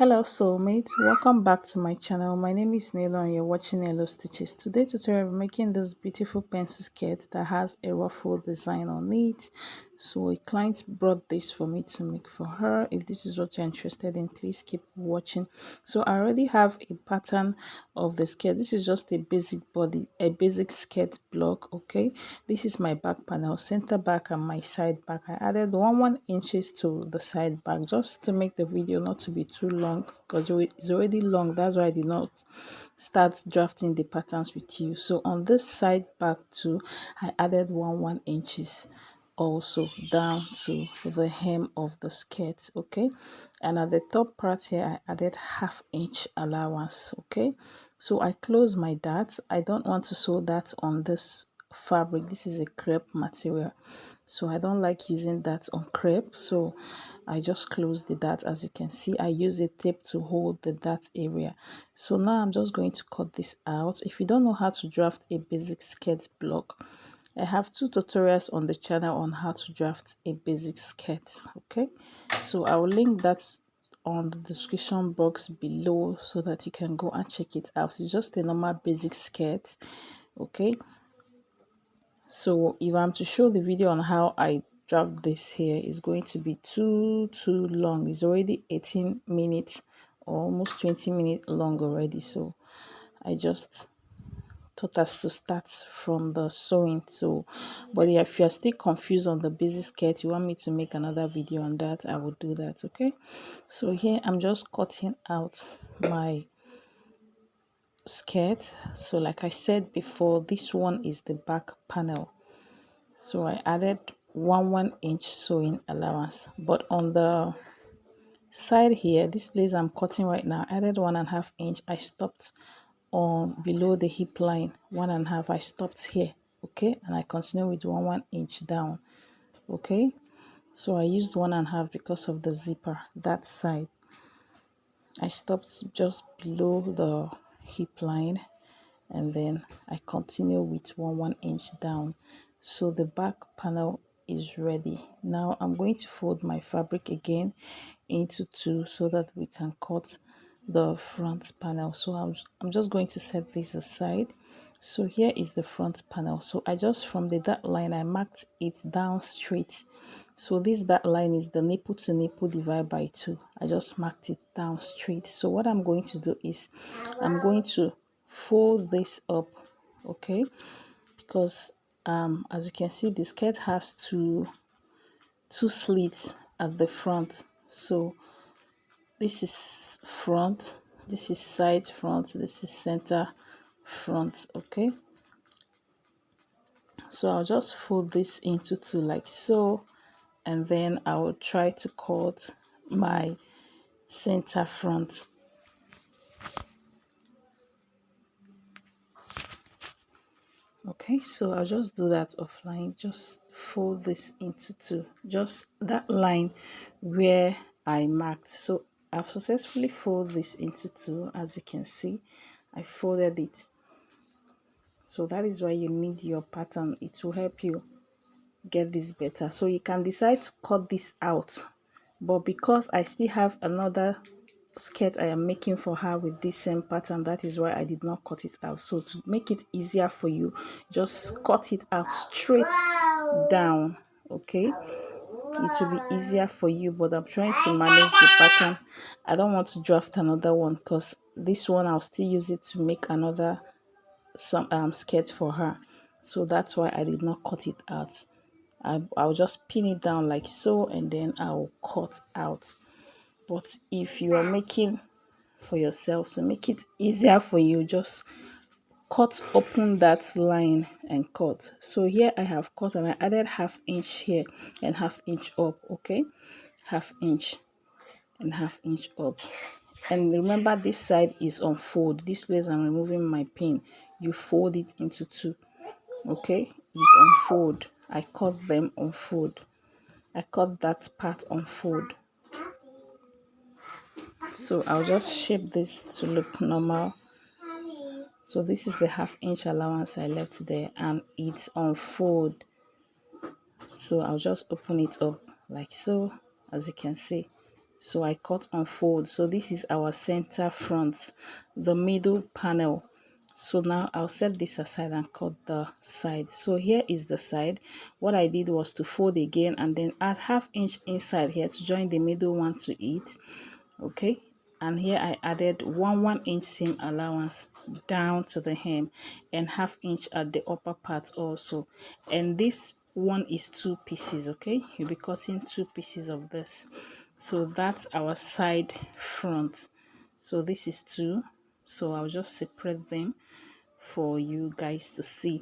Hello soulmates, welcome back to my channel. My name is Nelo and you're watching Nelo Stitches. Today tutorial I'm making this beautiful pencil skirt that has a ruffle design on it. So a client brought this for me to make for her. If this is what you're interested in, please keep watching. So I already have a pattern of the skirt. This is just a basic body, a basic skirt block. Okay, this is my back panel, center back and my side back. I added 1 inches to the side back just to make the video not to be too long, because it's already long. That's why I did not start drafting the patterns with you. So on this side back too, I added 1 inches also down to the hem of the skirt. Okay, and at the top part here I added 1/2 inch allowance. Okay, so I close my dart. I don't want to sew that on this fabric. This is a crepe material, so I don't like using that on crepe, so I just close the dart. As you can see, I use a tape to hold the dart area. So now I'm just going to cut this out. If you don't know how to draft a basic skirt block, I have 2 tutorials on the channel on how to draft a basic skirt. Okay, so I will link that on the description box below so that you can go and check it out. It's just a normal basic skirt. Okay, so if I'm to show the video on how I draft this here, is going to be too long. It's already 18 minutes or almost 20 minutes long already, so I just taught us to start from the sewing. So but if you're still confused on the basic skirt, you want me to make another video on that, I will do that. Okay, so here I'm just cutting out my skirt. So like I said before, this one is the back panel, so I added 1 inch sewing allowance. But on the side here, this place I'm cutting right now, I added 1.5 inch. I stopped on below the hip line, 1.5. I stopped here. Okay, and I continue with 1 inch down. Okay, so I used 1.5 because of the zipper that side. I stopped just below the hip line, and then I continue with 1 inch down. So the back panel is ready. Now I'm going to fold my fabric again into 2 so that we can cut the front panel. So I'm just going to set this aside. So here is the front panel. So I just, from the dot line, I marked it down straight. So this dot line is the nipple to nipple divided by 2. I just marked it down straight. So what I'm going to do is I'm going to fold this up. Okay, because as you can see, the skirt has two slits at the front. So this is front, this is side front, this is center front. Okay, so I'll just fold this into 2 like so, and then I will try to cut my center front. Okay, so I'll just do that offline. Just fold this into 2, just that line where I marked. So I've successfully folded this into 2. As you can see, I folded it. So that is why you need your pattern. It will help you get this better. So you can decide to cut this out, but because I still have another skirt I am making for her with this same pattern, that is why I did not cut it out. So to make it easier for you, just cut it out straight down. Okay, it will be easier for you, but I'm trying to manage the pattern. I don't want to draft another one because this one I'll still use it to make another skirt for her. So that's why I did not cut it out. I'll just pin it down like so, and then I'll cut out. But if you are making for yourself, to make it easier for you, just cut open that line and cut. So here I have cut and I added 1/2 inch here and 1/2 inch up. Okay, 1/2 inch and 1/2 inch up. And remember, this side is on fold. This place I'm removing my pin, you fold it into 2. Okay, it's on fold. I cut them on fold. I cut that part on fold. So I'll just shape this to look normal. So this is the 1/2 inch allowance I left there, and it's on fold. So I'll just open it up like so. As you can see, So I cut on fold. So this is our center front, the middle panel. So now I'll set this aside and cut the side. So here is the side. What I did was to fold again and then add ½ inch inside here to join the middle one to it. Okay, and here I added 1 inch seam allowance down to the hem and ½ inch at the upper part also. And this one is 2 pieces. Okay, you'll be cutting 2 pieces of this. So that's our side front. So this is 2. So I'll just separate them for you guys to see.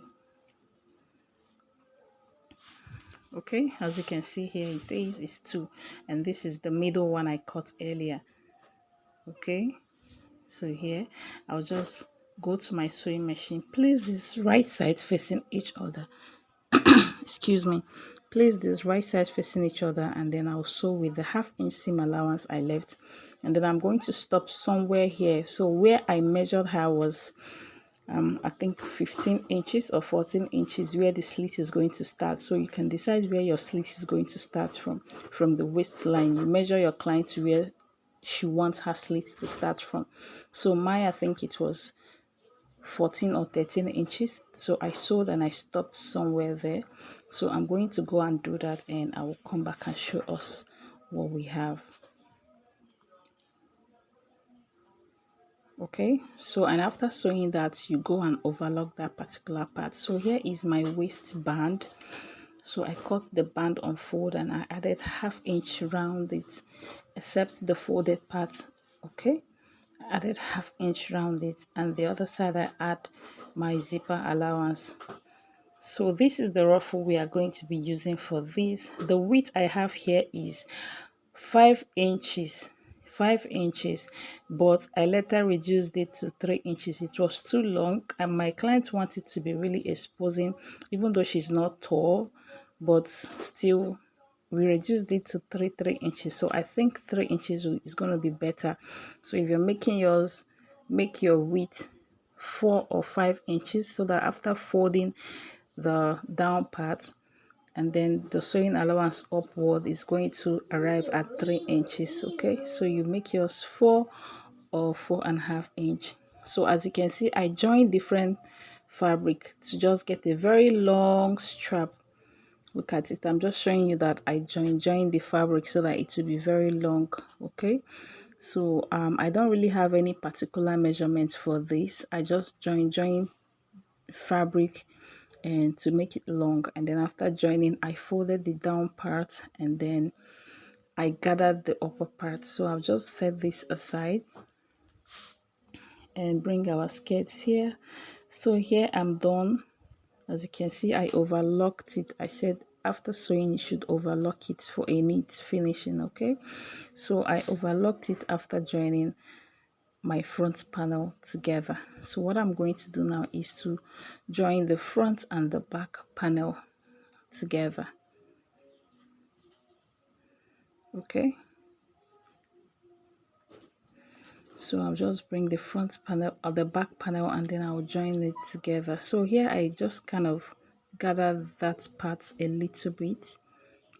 Okay, as you can see here, it is 2, and this is the middle one I cut earlier. Okay, so here I'll just go to my sewing machine, place this right side facing each other. Excuse me, place this right side facing each other, and then I'll sew with the ½ inch seam allowance I left, and then I'm going to stop somewhere here. So where I measured her was I think 15 inches or 14 inches where the slit is going to start. So you can decide where your slit is going to start from the waistline. You measure your client to where she wants her slit to start from. So I think it was 14 or 13 inches. So I sewed and I stopped somewhere there. So I'm going to go and do that, and I will come back and show us what we have. Okay, so and after sewing that, you go and overlock that particular part. So here is my waistband. So I cut the band on fold and I added ½ inch round it, except the folded part. Okay, I added ½ inch round it, and the other side I add my zipper allowance. So this is the ruffle we are going to be using for this. The width I have here is 5 inches. 5 inches, but I later reduced it to 3 inches. It was too long, and my client wanted to be really exposing, even though she's not tall, but still we reduced it to 3 inches. So I think 3 inches is going to be better. So if you're making yours, make your width 4 or 5 inches, so that after folding the down part and then the sewing allowance upward is going to arrive at 3 inches. Okay, so you make yours 4 or 4.5 inch. So as you can see, I joined different fabric to just get a very long strap. Look at it, I'm just showing you that I joined the fabric so that it will be very long. Okay, so I don't really have any particular measurements for this. I just join fabric and to make it long, and then after joining I folded the down part and then I gathered the upper part. So I'll just set this aside and bring our skirts here. So here I'm done. As you can see, I overlocked it. I said after sewing you should overlock it for a neat finishing. Okay, so I overlocked it after joining my front panel together. So what I'm going to do now is to join the front and the back panel together. Okay, so I'll just bring the front panel or the back panel and then I'll join it together. So here I just kind of gather that part a little bit.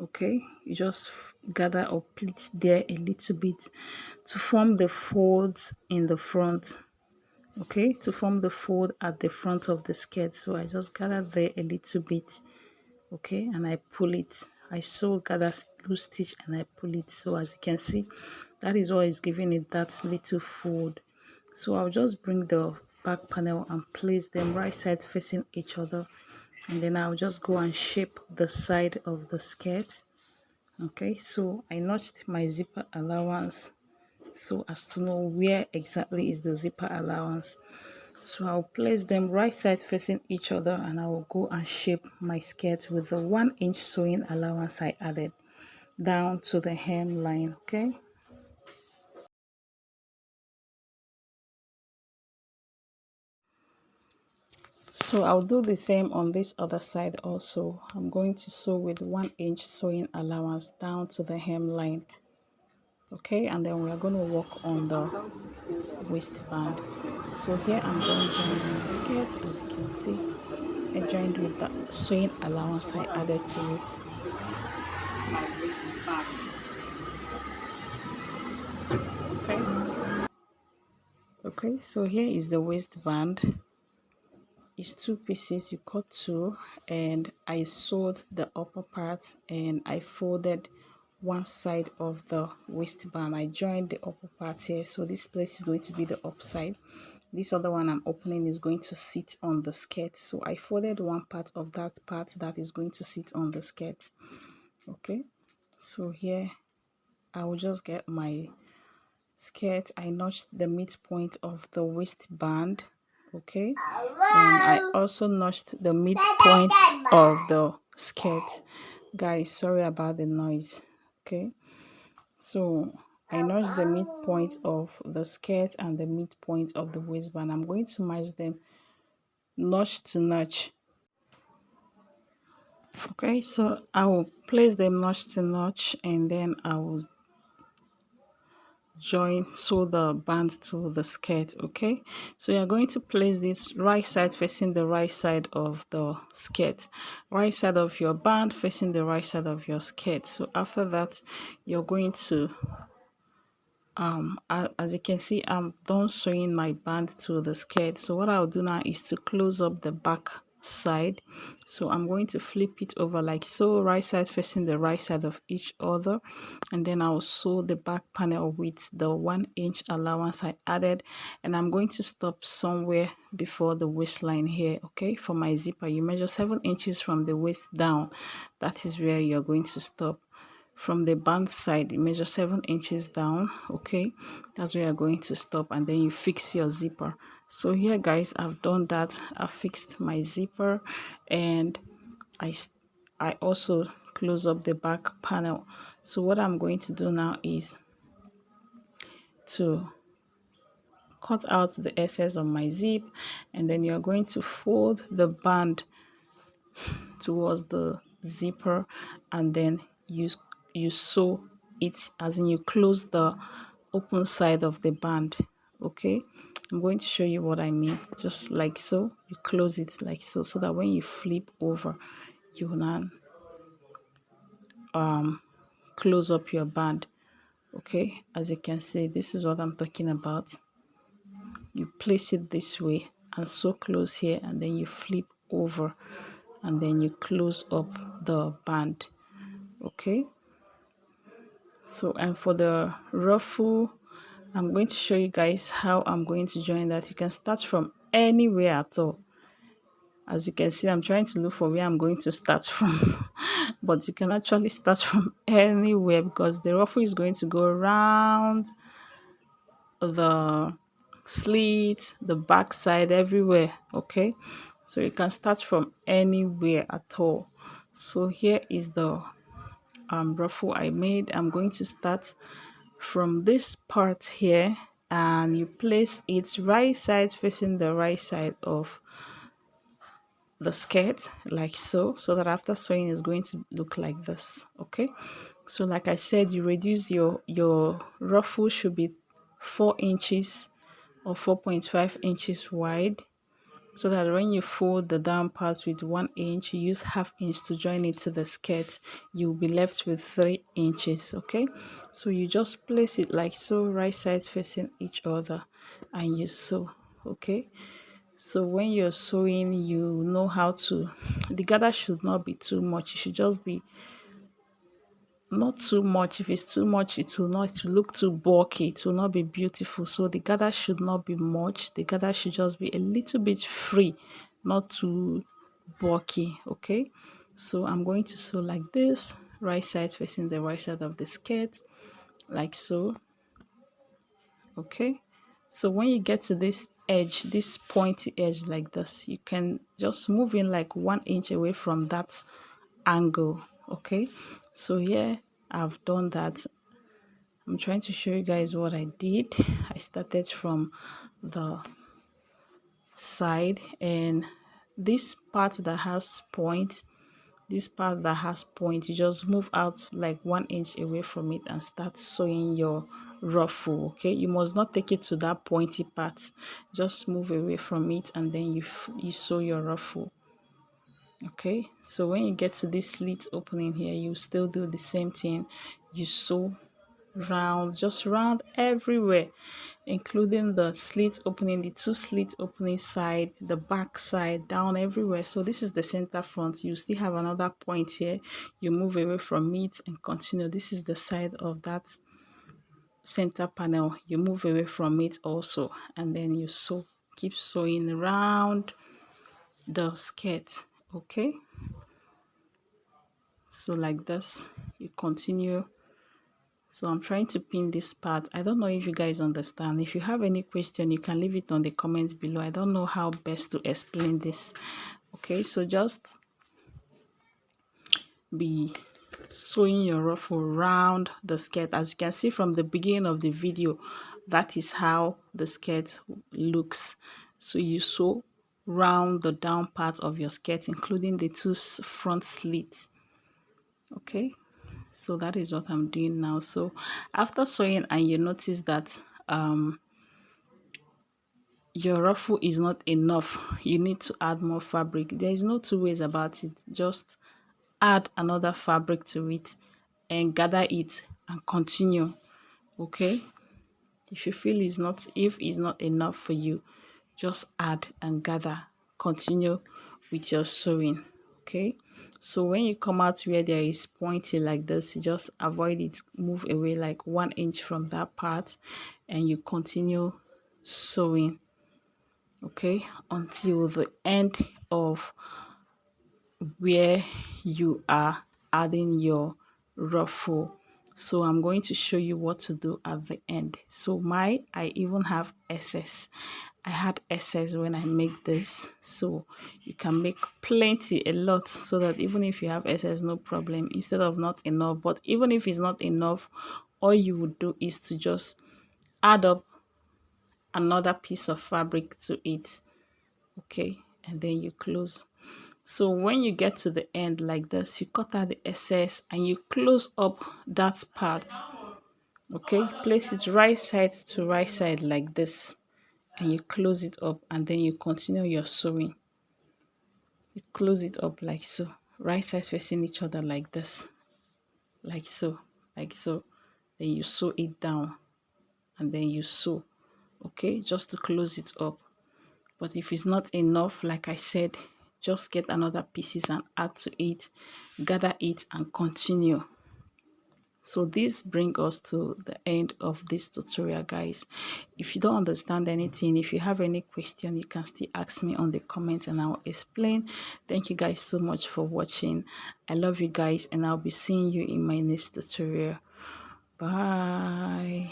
Okay, you just gather or pleat there a little bit to form the folds in the front. Okay, to form the fold at the front of the skirt. So I just gather there a little bit. Okay, and I pull it. I sew, gather loose stitch and I pull it. So as you can see, that is what is giving it that little fold. So I'll just bring the back panel and place them right side facing each other, and then I'll just go and shape the side of the skirt. Okay, so I notched my zipper allowance so as to know where exactly is the zipper allowance. So I'll place them right side facing each other and I will go and shape my skirt with the 1 inch sewing allowance I added down to the hem line. Okay, so I'll do the same on this other side also. I'm going to sew with 1 inch sewing allowance down to the hem line. Okay, and then we are going to work on the waistband. So here I'm going to join the skirt. As you can see, I joined with the sewing allowance I added to it. My waistband. Okay, so here is the waistband. It's two pieces, you cut two, and I sewed the upper part and I folded one side of the waistband. I joined the upper part here, so this place is going to be the upside. This other one I'm opening is going to sit on the skirt, so I folded one part of that part that is going to sit on the skirt. Okay, so here I will just get my skirt. I notched the midpoint of the waistband. Okay, and I also notched the midpoint of the skirt. Guys, sorry about the noise. Okay, so I notched the midpoint of the skirt and the midpoint of the waistband. I'm going to match them notch to notch. Okay, so I will place them notch to notch and then I will sew the band to the skirt. Okay, so you're going to place this right side facing the right side of the skirt, right side of your band facing the right side of your skirt. So after that, you're going to as you can see, I'm done sewing my band to the skirt. So what I'll do now is to close up the back side. So I'm going to flip it over like so, right side facing the right side of each other, and then I'll sew the back panel with the 1-inch allowance I added, and I'm going to stop somewhere before the waistline here. Okay, for my zipper, you measure 7 inches from the waist down. That is where you're going to stop. From the band side, you measure 7 inches down. Okay, that's where you're going to stop, and then you fix your zipper. So here guys, I've done that. I fixed my zipper, and I also close up the back panel. So what I'm going to do now is to cut out the excess of my zip, and then you're going to fold the band towards the zipper, and then you sew it, as in you close the open side of the band. Okay, I'm going to show you what I mean. Just like so, you close it like so, so that when you flip over, you will now close up your band. Okay, as you can see, this is what I'm talking about. You place it this way and so close here, and then you flip over, and then you close up the band. Okay, so and for the ruffle, I'm going to show you guys how I'm going to join that. You can start from anywhere at all. As you can see, I'm trying to look for where I'm going to start from, but you can actually start from anywhere because the ruffle is going to go around the slit, the back side, everywhere. Okay, so you can start from anywhere at all. So here is the ruffle I made. I'm going to start from this part here, and you place it right side facing the right side of the skirt like so, so that after sewing is going to look like this. Okay, so like I said, you reduce your ruffle should be 4 inches or 4.5 inches wide, so that when you fold the down part with 1 inch, you use ½ inch to join it to the skirt, you'll be left with 3 inches. Okay, so you just place it like so, right sides facing each other, and you sew. Okay, so when you're sewing, you know how to, the gather should not be too much. It should just be not too much. If it's too much, it will not, to look too bulky, it will not be beautiful. So the gather should not be much. The gather should just be a little bit free, not too bulky. Okay, so I'm going to sew like this, right side facing the right side of the skirt like so. Okay, so when you get to this edge, this pointy edge like this, you can just move in like 1 inch away from that angle. Okay, so here I've done that. I'm trying to show you guys what I did. I started from the side, and this part that has point, you just move out like 1 inch away from it and start sewing your ruffle. Okay, you must not take it to that pointy part, just move away from it, and then you sew your ruffle. Okay, so when you get to this slit opening here, you still do the same thing. You sew round, just round everywhere, including the slit opening, the two slit opening side, the back side, down everywhere. So this is the center front. You still have another point here. You move away from it and continue. This is the side of that center panel. You move away from it also, and then you sew, keep sewing around the skirt. Okay, so like this you continue. So I'm trying to pin this part. I don't know if you guys understand. If you have any question, you can leave it on the comments below. I don't know how best to explain this. Okay, so just be sewing your ruffle around the skirt. As you can see from the beginning of the video, that is how the skirt looks. So you sew round the down part of your skirt, including the two front slits. Okay, so that is what I'm doing now. So after sewing and you notice that your ruffle is not enough, you need to add more fabric. There is no two ways about it. Just add another fabric to it and gather it and continue. Okay, if you feel if it's not enough for you, just add and gather, continue with your sewing. Okay, so when you come out where there is pointy like this, you just avoid it, move away like 1 inch from that part, and you continue sewing. Okay, until the end of where you are adding your ruffle. So I'm going to show you what to do at the end. So I even have excess. I had excess when I make this, so you can make plenty, a lot, so that even if you have excess, no problem, instead of not enough. But even if it's not enough, all you would do is to just add up another piece of fabric to it. Okay, and then you close. So when you get to the end like this, you cut out the excess and you close up that part. Okay, place it right side to right side like this, and you close it up, and then you continue your sewing. You close it up like so, right sides facing each other like this, like so, like so. Then you sew it down, and then you sew. Okay, just to close it up. But if it's not enough, like I said, just get another pieces and add to it, gather it and continue. So this brings us to the end of this tutorial, guys. If you don't understand anything, if you have any question, you can still ask me on the comments and I'll explain. Thank you guys so much for watching. I love you guys, and I'll be seeing you in my next tutorial. Bye.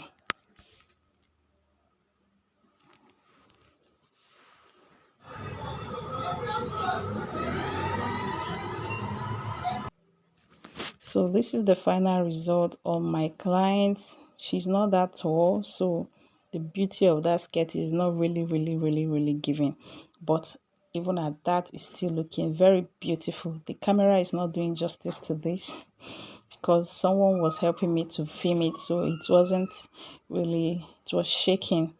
So this is the final result of my client. She's not that tall, so the beauty of that skirt is not really giving, but even at that, it's still looking very beautiful. The camera is not doing justice to this because someone was helping me to film it, so it wasn't really, it was shaking.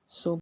So